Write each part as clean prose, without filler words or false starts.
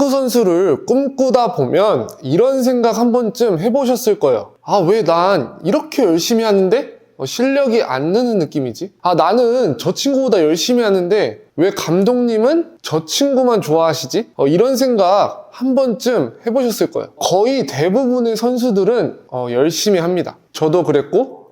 축구 선수를 꿈꾸다 보면 이런 생각 한 번쯤 해보셨을 거예요. 아, 왜 난 이렇게 열심히 하는데 실력이 안 느는 느낌이지? 아, 나는 저 친구보다 열심히 하는데 왜 감독님은 저 친구만 좋아하시지? 이런 생각 한 번쯤 해보셨을 거예요. 거의 대부분의 선수들은 열심히 합니다. 저도 그랬고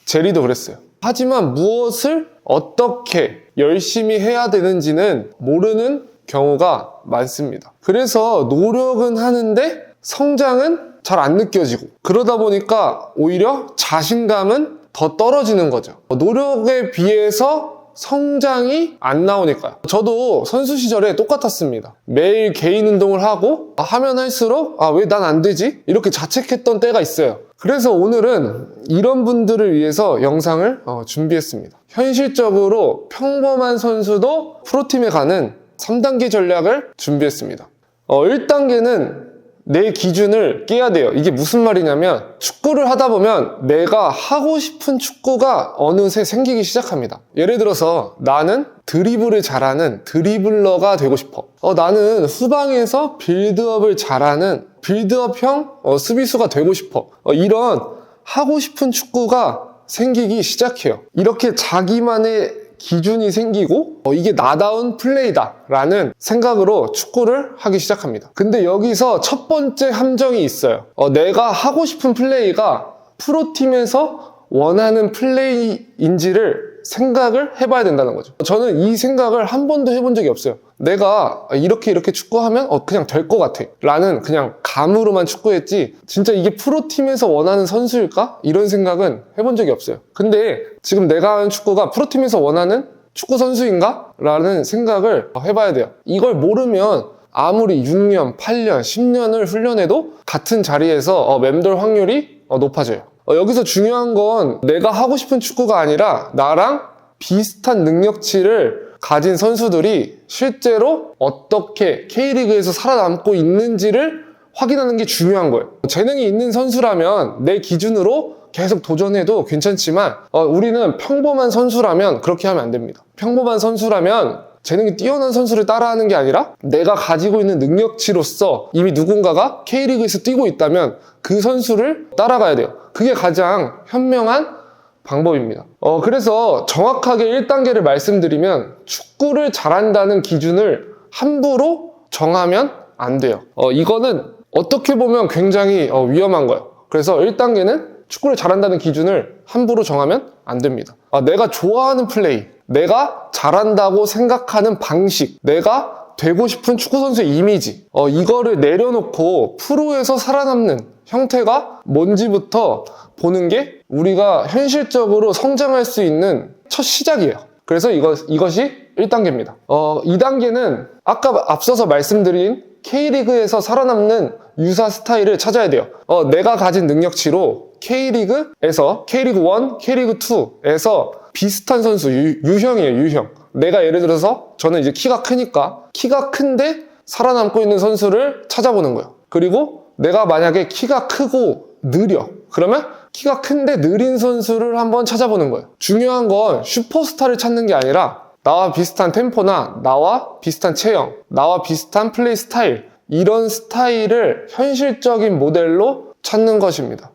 제리도 그랬어요. 하지만 무엇을 어떻게 열심히 해야 되는지는 모르는 경우가 많습니다. 그래서 노력은 하는데 성장은 잘 안 느껴지고, 그러다 보니까 오히려 자신감은 더 떨어지는 거죠. 노력에 비해서 성장이 안 나오니까요. 저도 선수 시절에 똑같았습니다. 매일 개인 운동을 하고 하면 할수록 왜 난 안 되지? 이렇게 자책했던 때가 있어요. 그래서 오늘은 이런 분들을 위해서 영상을 준비했습니다. 현실적으로 평범한 선수도 프로팀에 가는 3단계 전략을 준비했습니다. 1단계는 내 기준을 깨야 돼요. 이게 무슨 말이냐면 축구를 하다 보면 내가 하고 싶은 축구가 어느새 생기기 시작합니다. 예를 들어서 나는 드리블을 잘하는 드리블러가 되고 싶어. 나는 후방에서 빌드업을 잘하는 빌드업형 수비수가 되고 싶어. 이런 하고 싶은 축구가 생기기 시작해요. 이렇게 자기만의 기준이 생기고 이게 나다운 플레이다 라는 생각으로 축구를 하기 시작합니다. 근데 여기서 첫 번째 함정이 있어요. 내가 하고 싶은 플레이가 프로팀에서 원하는 플레이인지를 생각을 해봐야 된다는 거죠. 저는 이 생각을 한 번도 해본 적이 없어요. 내가 이렇게 축구하면 그냥 될 것 같아 라는 그냥 감으로만 축구했지 진짜 이게 프로팀에서 원하는 선수일까? 이런 생각은 해본 적이 없어요. 근데 지금 내가 하는 축구가 프로팀에서 원하는 축구 선수인가? 라는 생각을 해봐야 돼요. 이걸 모르면 아무리 6년, 8년, 10년을 훈련해도 같은 자리에서 맴돌 확률이 높아져요. 여기서 중요한 건 내가 하고 싶은 축구가 아니라 나랑 비슷한 능력치를 가진 선수들이 실제로 어떻게 K리그에서 살아남고 있는지를 확인하는 게 중요한 거예요. 재능이 있는 선수라면 내 기준으로 계속 도전해도 괜찮지만 우리는 평범한 선수라면 그렇게 하면 안 됩니다. 평범한 선수라면 재능이 뛰어난 선수를 따라하는 게 아니라 내가 가지고 있는 능력치로서 이미 누군가가 K리그에서 뛰고 있다면 그 선수를 따라가야 돼요. 그게 가장 현명한 방법입니다. 그래서 정확하게 1단계를 말씀드리면 축구를 잘한다는 기준을 함부로 정하면 안 돼요. 이거는 어떻게 보면 굉장히 위험한 거예요. 그래서 1단계는 축구를 잘한다는 기준을 함부로 정하면 안 됩니다. 내가 좋아하는 플레이, 내가 잘한다고 생각하는 방식, 내가 되고 싶은 축구선수의 이미지, 이거를 내려놓고 프로에서 살아남는 형태가 뭔지부터 보는 게 우리가 현실적으로 성장할 수 있는 첫 시작이에요. 그래서 이것이 1단계입니다. 2단계는 아까 앞서서 말씀드린 K리그에서 살아남는 유사 스타일을 찾아야 돼요. 내가 가진 능력치로 K리그에서 K리그 1, K리그 2에서 비슷한 선수, 유형이에요, 유형. 내가 예를 들어서 저는 이제 키가 크니까 키가 큰데 살아남고 있는 선수를 찾아보는 거예요. 그리고 내가 만약에 키가 크고 느려. 그러면 키가 큰데 느린 선수를 한번 찾아보는 거예요. 중요한 건 슈퍼스타를 찾는 게 아니라 나와 비슷한 템포나 나와 비슷한 체형, 나와 비슷한 플레이 스타일, 이런 스타일을 현실적인 모델로 찾는 것입니다.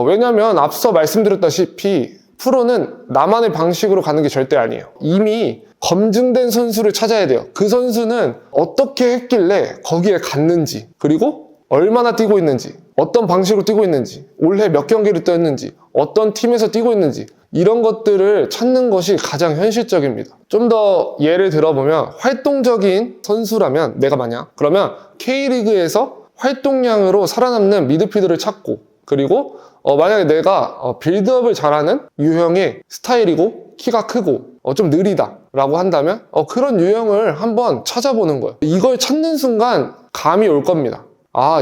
왜냐면 앞서 말씀드렸다시피 프로는 나만의 방식으로 가는 게 절대 아니에요. 이미 검증된 선수를 찾아야 돼요. 그 선수는 어떻게 했길래 거기에 갔는지, 그리고 얼마나 뛰고 있는지, 어떤 방식으로 뛰고 있는지, 올해 몇 경기를 뛰었는지, 어떤 팀에서 뛰고 있는지, 이런 것들을 찾는 것이 가장 현실적입니다. 좀 더 예를 들어보면 활동적인 선수라면 내가 만약 그러면 K리그에서 활동량으로 살아남는 미드필더를 찾고, 그리고 만약에 내가 빌드업을 잘하는 유형의 스타일이고 키가 크고 좀 느리다 라고 한다면 그런 유형을 한번 찾아보는 거예요. 이걸 찾는 순간 감이 올 겁니다.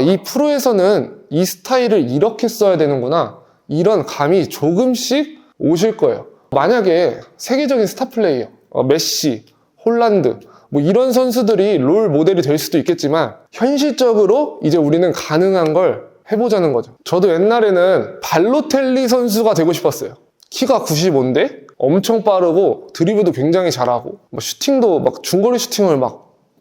이 프로에서는 이 스타일을 이렇게 써야 되는구나, 이런 감이 조금씩 오실 거예요. 만약에 세계적인 스타 플레이어, 메시, 홀란드 이런 선수들이 롤 모델이 될 수도 있겠지만 현실적으로 이제 우리는 가능한 걸 해보자는 거죠. 저도 옛날에는 발로텔리 선수가 되고 싶었어요. 키가 95인데 엄청 빠르고 드리블도 굉장히 잘하고 슈팅도 중거리 슈팅을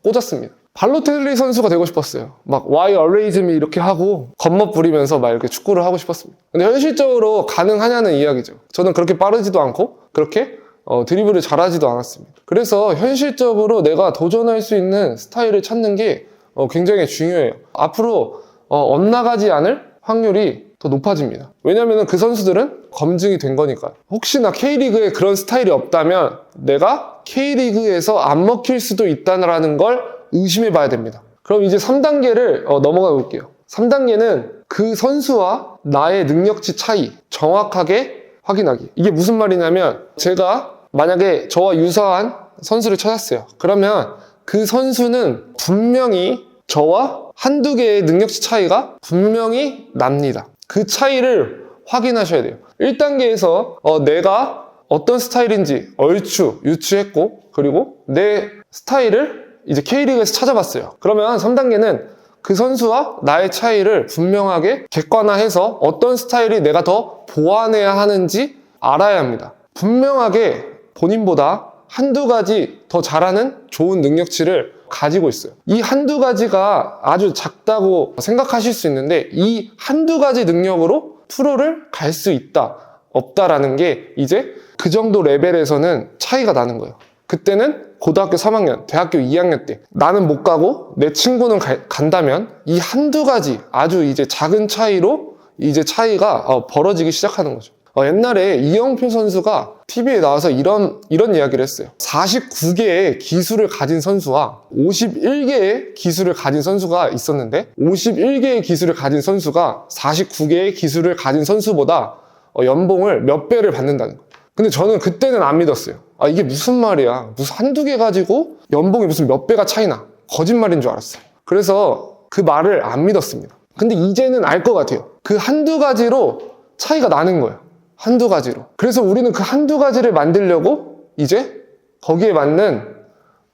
꽂았습니다. 발로텔리 선수가 되고 싶었어요. 막 Why always me 이렇게 하고 겉멋 부리면서 막 이렇게 축구를 하고 싶었습니다. 근데 현실적으로 가능하냐는 이야기죠. 저는 그렇게 빠르지도 않고 그렇게 드리블을 잘하지도 않았습니다. 그래서 현실적으로 내가 도전할 수 있는 스타일을 찾는 게 굉장히 중요해요. 앞으로 엇나가지 않을 확률이 더 높아집니다. 왜냐면 그 선수들은 검증이 된 거니까요. 혹시나 K리그에 그런 스타일이 없다면 내가 K리그에서 안 먹힐 수도 있다는 걸 의심해 봐야 됩니다. 그럼 이제 3단계를 넘어가 볼게요. 3단계는 그 선수와 나의 능력치 차이 정확하게 확인하기. 이게 무슨 말이냐면 제가 만약에 저와 유사한 선수를 찾았어요. 그러면 그 선수는 분명히 저와 한두 개의 능력치 차이가 분명히 납니다. 그 차이를 확인하셔야 돼요. 1단계에서 내가 어떤 스타일인지 얼추 유추했고 그리고 내 스타일을 이제 K리그에서 찾아봤어요. 그러면 3단계는 그 선수와 나의 차이를 분명하게 객관화해서 어떤 스타일이 내가 더 보완해야 하는지 알아야 합니다. 분명하게 본인보다 한두 가지 더 잘하는 좋은 능력치를 가지고 있어요. 이 한두 가지가 아주 작다고 생각하실 수 있는데 이 한두 가지 능력으로 프로를 갈 수 있다, 없다라는 게 이제 그 정도 레벨에서는 차이가 나는 거예요. 그때는 고등학교 3학년, 대학교 2학년 때 나는 못 가고 내 친구는 간다면 이 한두 가지 아주 이제 작은 차이로 이제 차이가 벌어지기 시작하는 거죠. 옛날에 이영표 선수가 TV에 나와서 이런 이야기를 했어요. 49개의 기술을 가진 선수와 51개의 기술을 가진 선수가 있었는데 51개의 기술을 가진 선수가 49개의 기술을 가진 선수보다 연봉을 몇 배를 받는다는 거예요. 근데 저는 그때는 안 믿었어요. 이게 무슨 말이야. 무슨 한두 개 가지고 연봉이 무슨 몇 배가 차이나. 거짓말인 줄 알았어요. 그래서 그 말을 안 믿었습니다. 근데 이제는 알 것 같아요. 그 한두 가지로 차이가 나는 거예요. 한두 가지로. 그래서 우리는 그 한두 가지를 만들려고 이제 거기에 맞는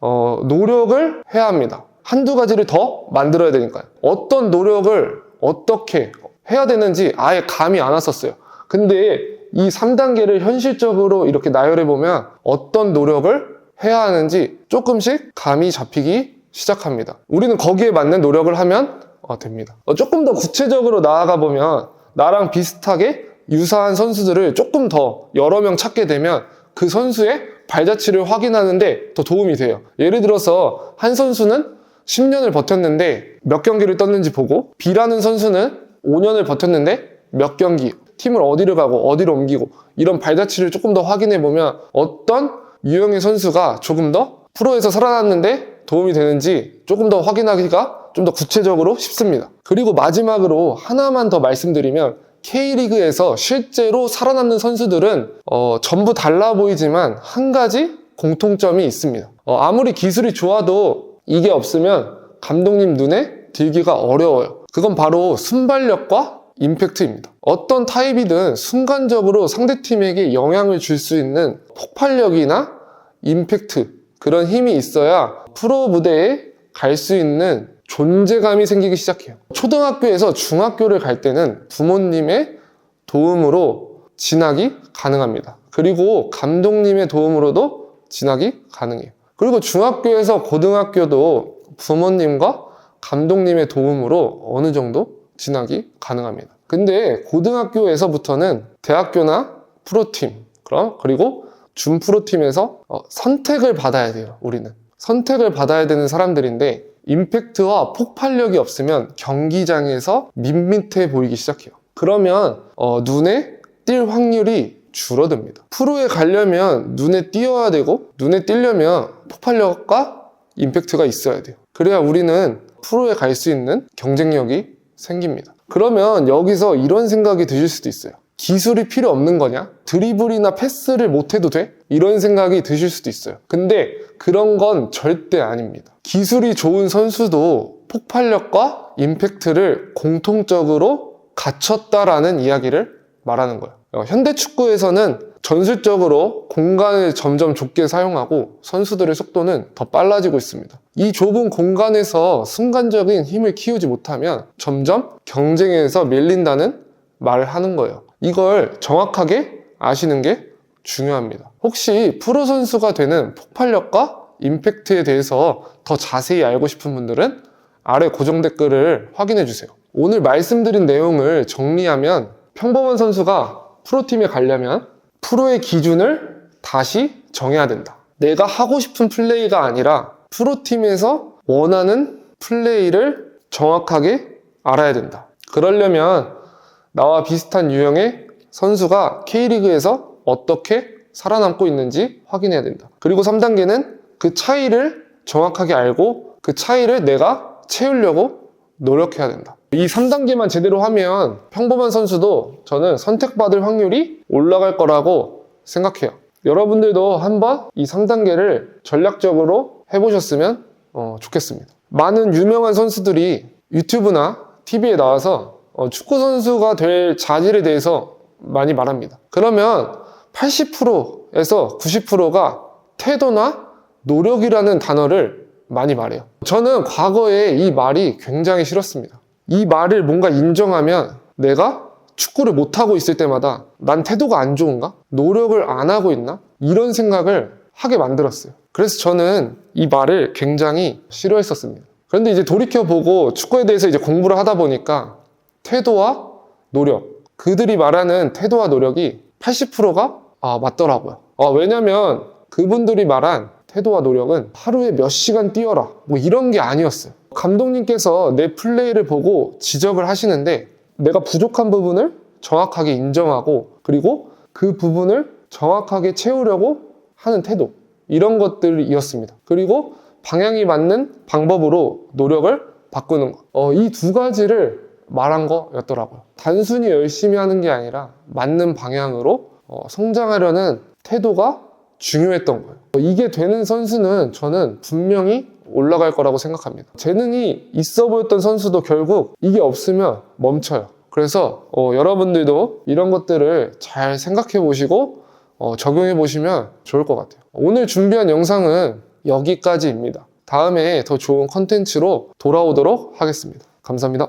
노력을 해야 합니다. 한두 가지를 더 만들어야 되니까요. 어떤 노력을 어떻게 해야 되는지 아예 감이 안 왔었어요. 근데 이 3단계를 현실적으로 이렇게 나열해보면 어떤 노력을 해야 하는지 조금씩 감이 잡히기 시작합니다. 우리는 거기에 맞는 노력을 하면 됩니다. 조금 더 구체적으로 나아가 보면 나랑 비슷하게 유사한 선수들을 조금 더 여러 명 찾게 되면 그 선수의 발자취를 확인하는데 더 도움이 돼요. 예를 들어서 한 선수는 10년을 버텼는데 몇 경기를 떴는지 보고 B라는 선수는 5년을 버텼는데 몇 경기, 팀을 어디를 가고 어디로 옮기고 이런 발자취를 조금 더 확인해 보면 어떤 유형의 선수가 조금 더 프로에서 살아났는데 도움이 되는지 조금 더 확인하기가 좀 더 구체적으로 쉽습니다. 그리고 마지막으로 하나만 더 말씀드리면 K리그에서 실제로 살아남는 선수들은 전부 달라 보이지만 한 가지 공통점이 있습니다. 아무리 기술이 좋아도 이게 없으면 감독님 눈에 들기가 어려워요. 그건 바로 순발력과 임팩트입니다. 어떤 타입이든 순간적으로 상대팀에게 영향을 줄 수 있는 폭발력이나 임팩트, 그런 힘이 있어야 프로 무대에 갈 수 있는 존재감이 생기기 시작해요. 초등학교에서 중학교를 갈 때는 부모님의 도움으로 진학이 가능합니다. 그리고 감독님의 도움으로도 진학이 가능해요. 그리고 중학교에서 고등학교도 부모님과 감독님의 도움으로 어느 정도 진학이 가능합니다. 근데 고등학교에서부터는 대학교나 프로팀, 그리고 준프로팀에서 선택을 받아야 돼요. 우리는 선택을 받아야 되는 사람들인데 임팩트와 폭발력이 없으면 경기장에서 밋밋해 보이기 시작해요. 그러면 눈에 띌 확률이 줄어듭니다. 프로에 가려면 눈에 띄어야 되고 눈에 띄려면 폭발력과 임팩트가 있어야 돼요. 그래야 우리는 프로에 갈 수 있는 경쟁력이 생깁니다. 그러면 여기서 이런 생각이 드실 수도 있어요. 기술이 필요 없는 거냐? 드리블이나 패스를 못해도 돼? 이런 생각이 드실 수도 있어요. 근데 그런 건 절대 아닙니다. 기술이 좋은 선수도 폭발력과 임팩트를 공통적으로 갖췄다라는 이야기를 말하는 거예요. 현대 축구에서는 전술적으로 공간을 점점 좁게 사용하고 선수들의 속도는 더 빨라지고 있습니다. 이 좁은 공간에서 순간적인 힘을 키우지 못하면 점점 경쟁에서 밀린다는 말을 하는 거예요. 이걸 정확하게 아시는 게 중요합니다. 혹시 프로 선수가 되는 폭발력과 임팩트에 대해서 더 자세히 알고 싶은 분들은 아래 고정 댓글을 확인해 주세요. 오늘 말씀드린 내용을 정리하면 평범한 선수가 프로팀에 가려면 프로의 기준을 다시 정해야 된다. 내가 하고 싶은 플레이가 아니라 프로팀에서 원하는 플레이를 정확하게 알아야 된다. 그러려면 나와 비슷한 유형의 선수가 K리그에서 어떻게 살아남고 있는지 확인해야 된다. 그리고 3단계는 그 차이를 정확하게 알고 그 차이를 내가 채우려고 노력해야 된다. 이 3단계만 제대로 하면 평범한 선수도 저는 선택받을 확률이 올라갈 거라고 생각해요. 여러분들도 한번 이 3단계를 전략적으로 해보셨으면 좋겠습니다. 많은 유명한 선수들이 유튜브나 TV에 나와서 축구 선수가 될 자질에 대해서 많이 말합니다. 그러면 80%에서 90%가 태도나 노력이라는 단어를 많이 말해요. 저는 과거에 이 말이 굉장히 싫었습니다. 이 말을 뭔가 인정하면 내가 축구를 못하고 있을 때마다 난 태도가 안 좋은가? 노력을 안 하고 있나? 이런 생각을 하게 만들었어요. 그래서 저는 이 말을 굉장히 싫어했었습니다. 그런데 이제 돌이켜보고 축구에 대해서 이제 공부를 하다 보니까 태도와 노력, 그들이 말하는 태도와 노력이 80%가 맞더라고요. 왜냐면 그분들이 말한 태도와 노력은 하루에 몇 시간 뛰어라 뭐 이런 게 아니었어요. 감독님께서 내 플레이를 보고 지적을 하시는데 내가 부족한 부분을 정확하게 인정하고 그리고 그 부분을 정확하게 채우려고 하는 태도, 이런 것들이었습니다. 그리고 방향이 맞는 방법으로 노력을 바꾸는 것, 이 두 가지를 말한 거였더라고요. 단순히 열심히 하는 게 아니라 맞는 방향으로 성장하려는 태도가 중요했던 거예요. 이게 되는 선수는 저는 분명히 올라갈 거라고 생각합니다. 재능이 있어 보였던 선수도 결국 이게 없으면 멈춰요. 그래서 여러분들도 이런 것들을 잘 생각해 보시고 적용해 보시면 좋을 것 같아요. 오늘 준비한 영상은 여기까지입니다. 다음에 더 좋은 컨텐츠로 돌아오도록 하겠습니다. 감사합니다.